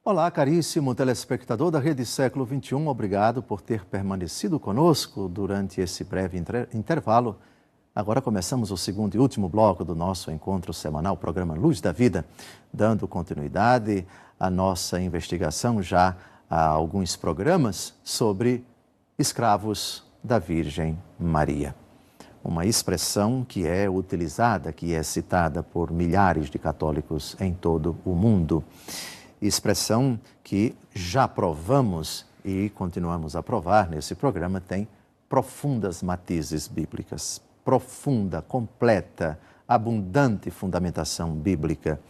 Olá, caríssimo telespectador da Rede Século XXI, obrigado por ter permanecido conosco durante esse breve intervalo. Agora começamos o segundo e último bloco do nosso encontro semanal, programa Luz da Vida, dando continuidade à nossa investigação já há alguns programas sobre escravos da Virgem Maria. Uma expressão que é utilizada, que é citada por milhares de católicos em todo o mundo. Expressão que já provamos e continuamos a provar nesse programa, tem profundas matizes bíblicas, profunda, completa, abundante fundamentação bíblica.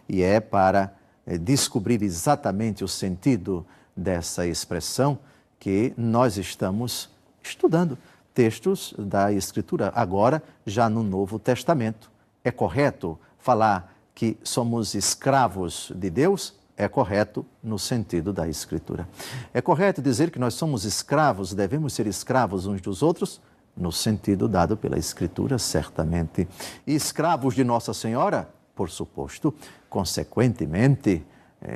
E é para descobrir exatamente o sentido dessa expressão que nós estamos estudando textos da Escritura, agora já no Novo Testamento. É correto falar que somos escravos de Deus? É correto no sentido da Escritura. É correto dizer que nós somos escravos, devemos ser escravos uns dos outros? No sentido dado pela Escritura, certamente. E escravos de Nossa Senhora? Por suposto. Consequentemente,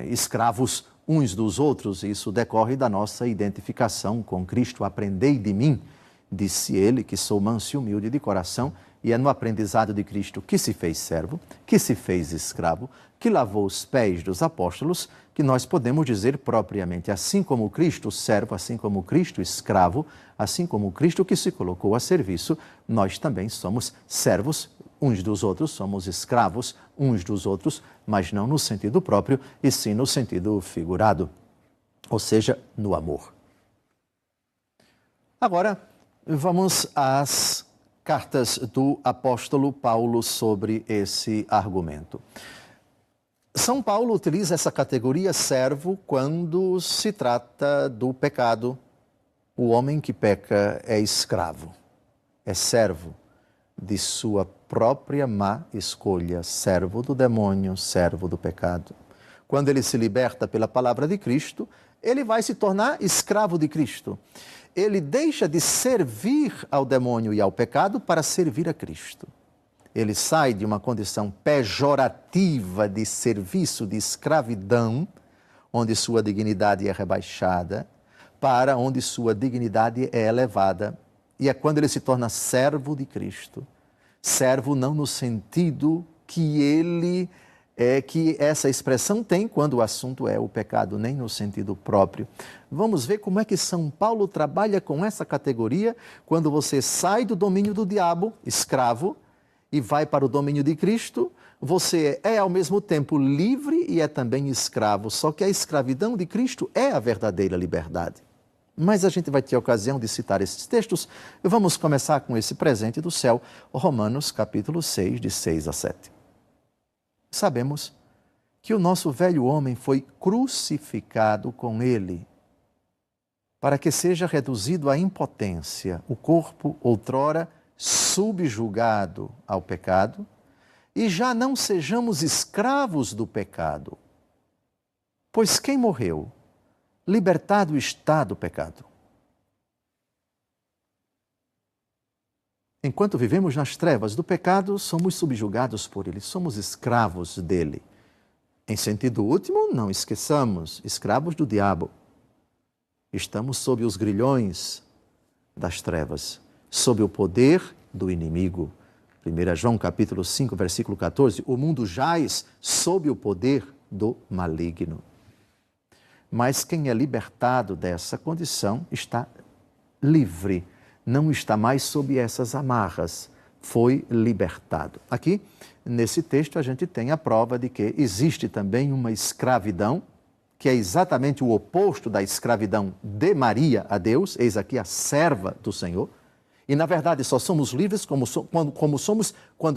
escravos uns dos outros. Isso decorre da nossa identificação com Cristo. Aprendei de mim, disse ele, que sou manso e humilde de coração, e é no aprendizado de Cristo que se fez servo, que se fez escravo, que lavou os pés dos apóstolos, que nós podemos dizer propriamente, assim como Cristo servo, assim como Cristo escravo, assim como Cristo que se colocou a serviço, nós também somos servos uns dos outros, somos escravos uns dos outros, mas não no sentido próprio, e sim no sentido figurado, ou seja, no amor. Agora, vamos às cartas do apóstolo Paulo sobre esse argumento. São Paulo utiliza essa categoria servo quando se trata do pecado. O homem que peca é escravo, é servo de sua própria má escolha, servo do demônio, servo do pecado. Quando ele se liberta pela palavra de Cristo, ele vai se tornar escravo de Cristo. Ele deixa de servir ao demônio e ao pecado para servir a Cristo. Ele sai de uma condição pejorativa de serviço, de escravidão, onde sua dignidade é rebaixada, para onde sua dignidade é elevada. E é quando ele se torna servo de Cristo. Servo não no sentido que essa expressão tem quando o assunto é o pecado, nem no sentido próprio. Vamos ver como é que São Paulo trabalha com essa categoria quando você sai do domínio do diabo, escravo, e vai para o domínio de Cristo. Você é ao mesmo tempo livre e é também escravo, só que a escravidão de Cristo é a verdadeira liberdade. Mas a gente vai ter a ocasião de citar esses textos. Vamos começar com esse presente do céu, Romanos capítulo 6, de 6 a 7. Sabemos que o nosso velho homem foi crucificado com ele, para que seja reduzido à impotência o corpo outrora subjugado ao pecado, e já não sejamos escravos do pecado. Pois quem morreu, libertado está do pecado. Enquanto vivemos nas trevas do pecado, somos subjugados por ele, somos escravos dele. Em sentido último, não esqueçamos, escravos do diabo. Estamos sob os grilhões das trevas, sob o poder do inimigo. 1 João capítulo 5, versículo 14, o mundo jaz sob o poder do maligno. Mas quem é libertado dessa condição está livre, não está mais sob essas amarras, foi libertado. Aqui, nesse texto, a gente tem a prova de que existe também uma escravidão, que é exatamente o oposto da escravidão de Maria a Deus, eis aqui a serva do Senhor, e na verdade só somos livres quando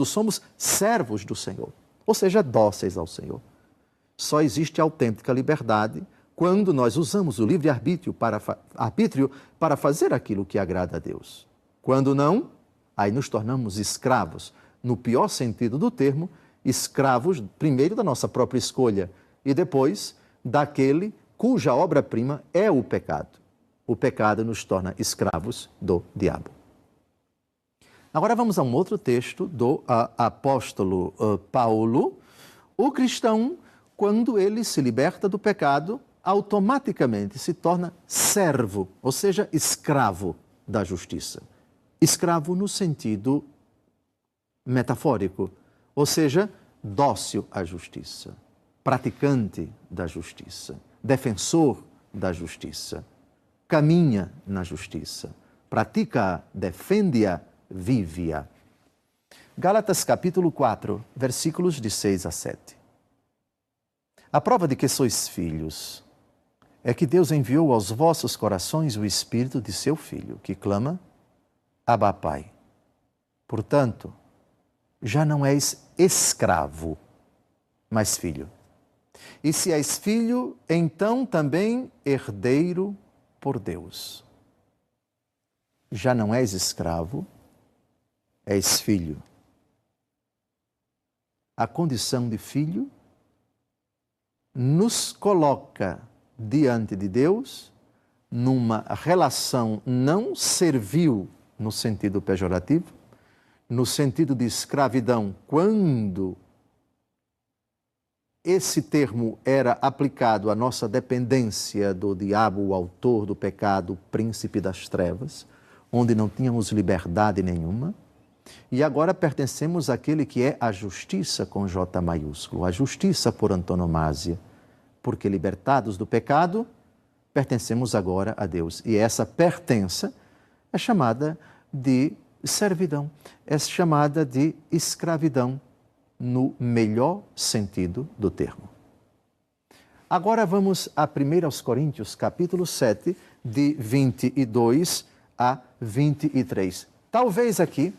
somos servos do Senhor, ou seja, dóceis ao Senhor. Só existe autêntica liberdade quando nós usamos o livre-arbítrio para fazer aquilo que agrada a Deus. Quando não, aí nos tornamos escravos, no pior sentido do termo, escravos primeiro da nossa própria escolha e depois daquele cuja obra-prima é o pecado. O pecado nos torna escravos do diabo. Agora vamos a um outro texto do apóstolo Paulo. O cristão quando ele se liberta do pecado, automaticamente se torna servo, ou seja, escravo da justiça. Escravo no sentido metafórico, ou seja, dócil à justiça, praticante da justiça, defensor da justiça, caminha na justiça, pratica-a, defende-a, vive-a. Gálatas capítulo 4, versículos de 6 a 7. A prova de que sois filhos é que Deus enviou aos vossos corações o Espírito de seu Filho, que clama, Abba, Pai. Portanto, já não és escravo, mas filho. E se és filho, então também herdeiro por Deus. Já não és escravo, és filho. A condição de filho nos coloca diante de Deus numa relação não servil no sentido pejorativo, no sentido de escravidão, quando esse termo era aplicado à nossa dependência do diabo, o autor do pecado, o príncipe das trevas, onde não tínhamos liberdade nenhuma, e agora pertencemos àquele que é a justiça com J maiúsculo, a justiça por antonomasia, porque libertados do pecado, pertencemos agora a Deus. E essa pertença é chamada de servidão, é chamada de escravidão, no melhor sentido do termo. Agora vamos a 1 Coríntios, capítulo 7, de 22 a 23. Talvez aqui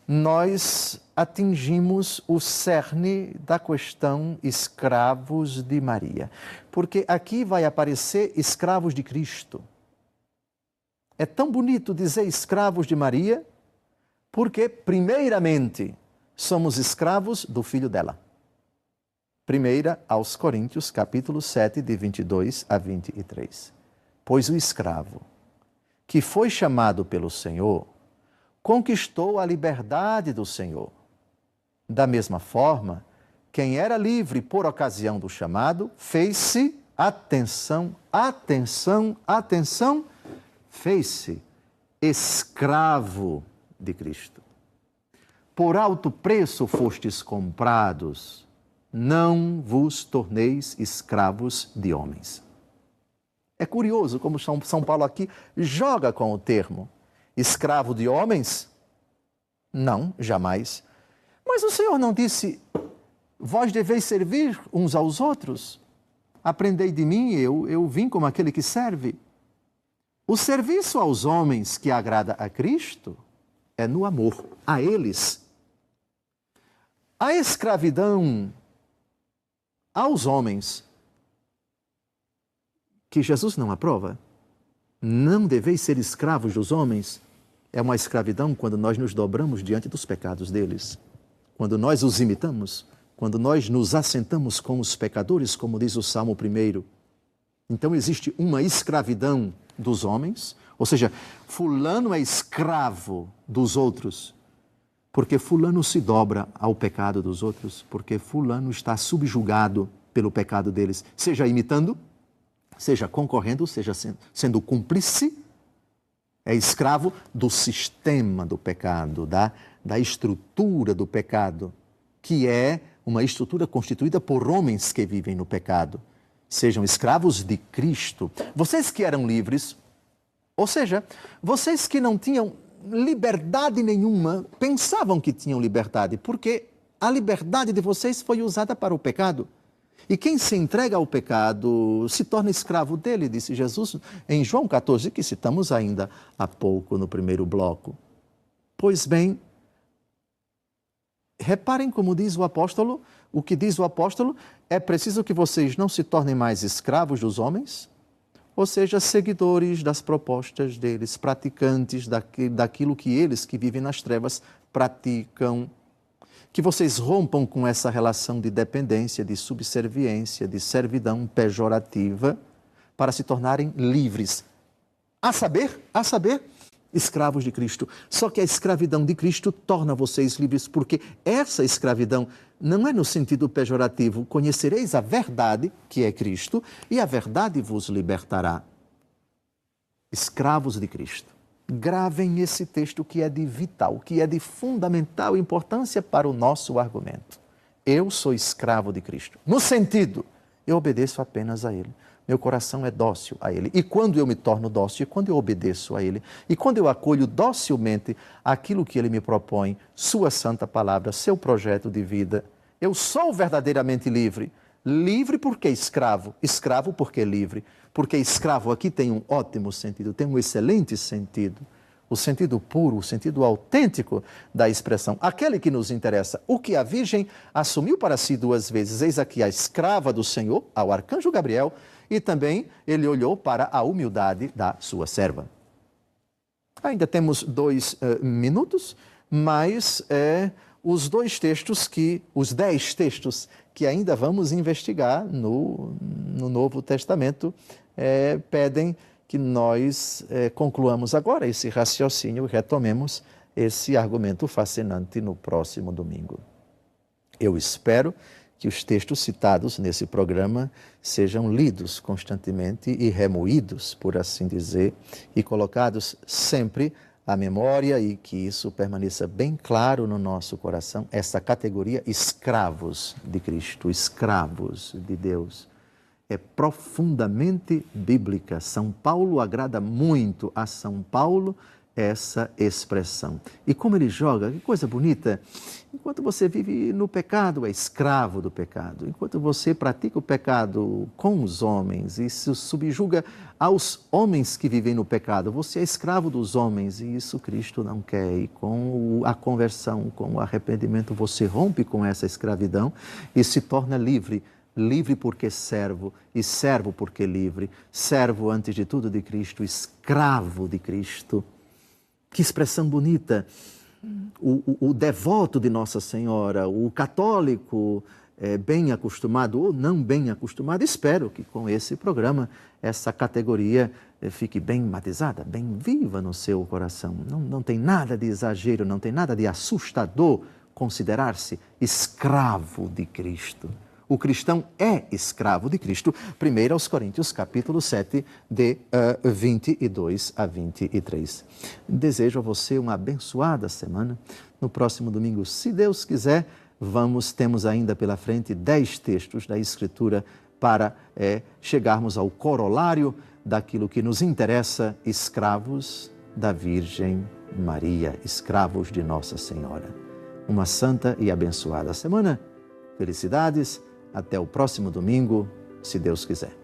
nós atingimos o cerne da questão escravos de Maria, porque aqui vai aparecer escravos de Cristo. É tão bonito dizer escravos de Maria, porque, primeiramente, somos escravos do filho dela. 1 aos Coríntios, capítulo 7, de 22 a 23. Pois o escravo, que foi chamado pelo Senhor, conquistou a liberdade do Senhor. Da mesma forma, quem era livre por ocasião do chamado, fez-se, atenção, atenção, atenção, fez-se escravo de Cristo. Por alto preço fostes comprados, não vos torneis escravos de homens. É curioso como São Paulo aqui joga com o termo. Escravo de homens? Não, jamais. Mas o Senhor não disse, vós deveis servir uns aos outros? Aprendei de mim, eu vim como aquele que serve. O serviço aos homens que agrada a Cristo é no amor a eles. A escravidão aos homens, que Jesus não aprova, não deveis ser escravos dos homens, é uma escravidão quando nós nos dobramos diante dos pecados deles, quando nós os imitamos, quando nós nos assentamos com os pecadores, como diz o Salmo 1. Então existe uma escravidão dos homens, ou seja, fulano é escravo dos outros, porque fulano se dobra ao pecado dos outros, porque fulano está subjugado pelo pecado deles, seja imitando, seja concorrendo, seja sendo cúmplice, é escravo do sistema do pecado, da estrutura do pecado, que é uma estrutura constituída por homens que vivem no pecado. Sejam escravos de Cristo. Vocês que eram livres, ou seja, vocês que não tinham liberdade nenhuma, pensavam que tinham liberdade, porque a liberdade de vocês foi usada para o pecado. E quem se entrega ao pecado se torna escravo dele, disse Jesus em João 14, que citamos ainda há pouco no primeiro bloco. Pois bem, reparem como diz o apóstolo, o que diz o apóstolo, é preciso que vocês não se tornem mais escravos dos homens, ou seja, seguidores das propostas deles, praticantes daquilo que eles que vivem nas trevas praticam. Que vocês rompam com essa relação de dependência, de subserviência, de servidão pejorativa, para se tornarem livres. A saber, escravos de Cristo. Só que a escravidão de Cristo torna vocês livres, porque essa escravidão não é no sentido pejorativo. Conhecereis a verdade, que é Cristo, e a verdade vos libertará. Escravos de Cristo. Gravem esse texto que é de vital, que é de fundamental importância para o nosso argumento. Eu sou escravo de Cristo. No sentido, eu obedeço apenas a Ele. Meu coração é dócil a Ele. E quando eu me torno dócil, quando eu obedeço a Ele, e quando eu acolho docilmente aquilo que Ele me propõe, sua santa palavra, seu projeto de vida, eu sou verdadeiramente livre. Livre porque escravo, escravo porque livre. Porque escravo aqui tem um ótimo sentido, tem um excelente sentido. O sentido puro, o sentido autêntico da expressão. Aquele que nos interessa. O que a Virgem assumiu para si 2 vezes. Eis aqui a escrava do Senhor, ao arcanjo Gabriel, e também ele olhou para a humildade da sua serva. Ainda temos 2 minutos, mas os 2 textos os 10 textos que ainda vamos investigar no Novo Testamento pedem que nós concluamos agora esse raciocínio e retomemos esse argumento fascinante no próximo domingo. Eu espero que os textos citados nesse programa sejam lidos constantemente e remoídos, por assim dizer, e colocados sempre à memória e que isso permaneça bem claro no nosso coração, essa categoria escravos de Cristo, escravos de Deus. É profundamente bíblica. São Paulo agrada muito a São Paulo essa expressão. E como ele joga, que coisa bonita. Enquanto você vive no pecado, é escravo do pecado. Enquanto você pratica o pecado com os homens e se subjuga aos homens que vivem no pecado, você é escravo dos homens e isso Cristo não quer. E com a conversão, com o arrependimento, você rompe com essa escravidão e se torna livre. Livre porque servo e servo porque livre. Servo, antes de tudo, de Cristo, escravo de Cristo. Que expressão bonita! O devoto de Nossa Senhora, o católico bem acostumado ou não bem acostumado, espero que com esse programa essa categoria fique bem matizada, bem viva no seu coração. Não tem nada de exagero, não tem nada de assustador considerar-se escravo de Cristo. O cristão é escravo de Cristo. 1 Coríntios, capítulo 7, de 22 a 23. Desejo a você uma abençoada semana. No próximo domingo, se Deus quiser, temos ainda pela frente 10 textos da Escritura para chegarmos ao corolário daquilo que nos interessa, escravos da Virgem Maria, escravos de Nossa Senhora. Uma santa e abençoada semana. Felicidades. Até o próximo domingo, se Deus quiser.